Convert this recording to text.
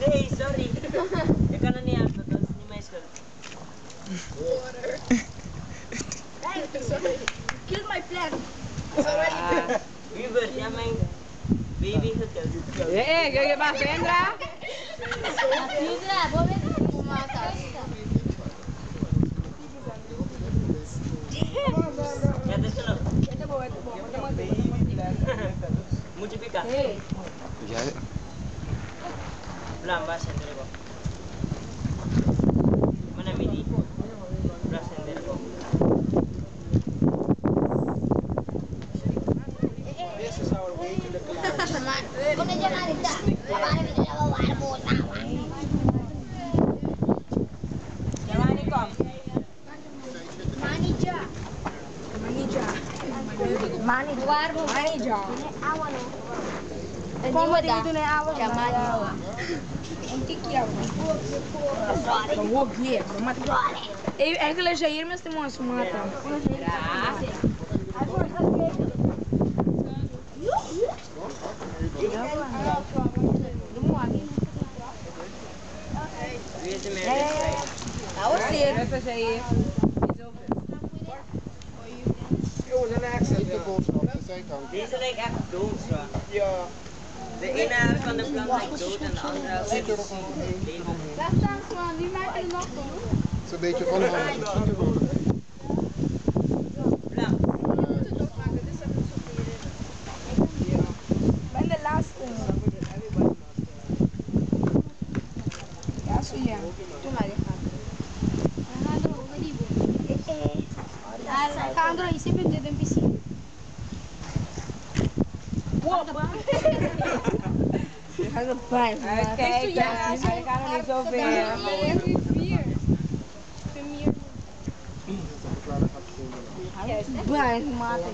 Nee, sorry. Je kan het niet hebben, dat is niet mijn schuld. Sorry. Kill my plan. Uber, jij mijn baby gekild. Je mag Vendra? Hidra, vou ver como mata. Ja, dit is genoeg. Moet je pikken? Ja. Belang, waar zijn er ook? Mana mini? Belang zijn er ook. Kung nandiyan nga rin da, paano pinalawawan mo tawa? Jamani kom. Manager. Manager. Awan o. Como dito na awa Siya manager. Onde que é? Eu vou ver, vou matar. É que ele já ia, mas tem uma mata. Wie is de meer? Essa já ia. Deze lijkt echt dood zo. Ja. De ene helft van de plank lijkt dood en de andere helft lijkt levend. Wie maakt er nog van? Het is een beetje onhandig. Belang. Ben de laatste. Ja, zo ja. Doe maar dit. Alejandro, y siempre te den piscina. Hij is fijn. Kijk, hij gaat nog niet zo ver. Bem, mata.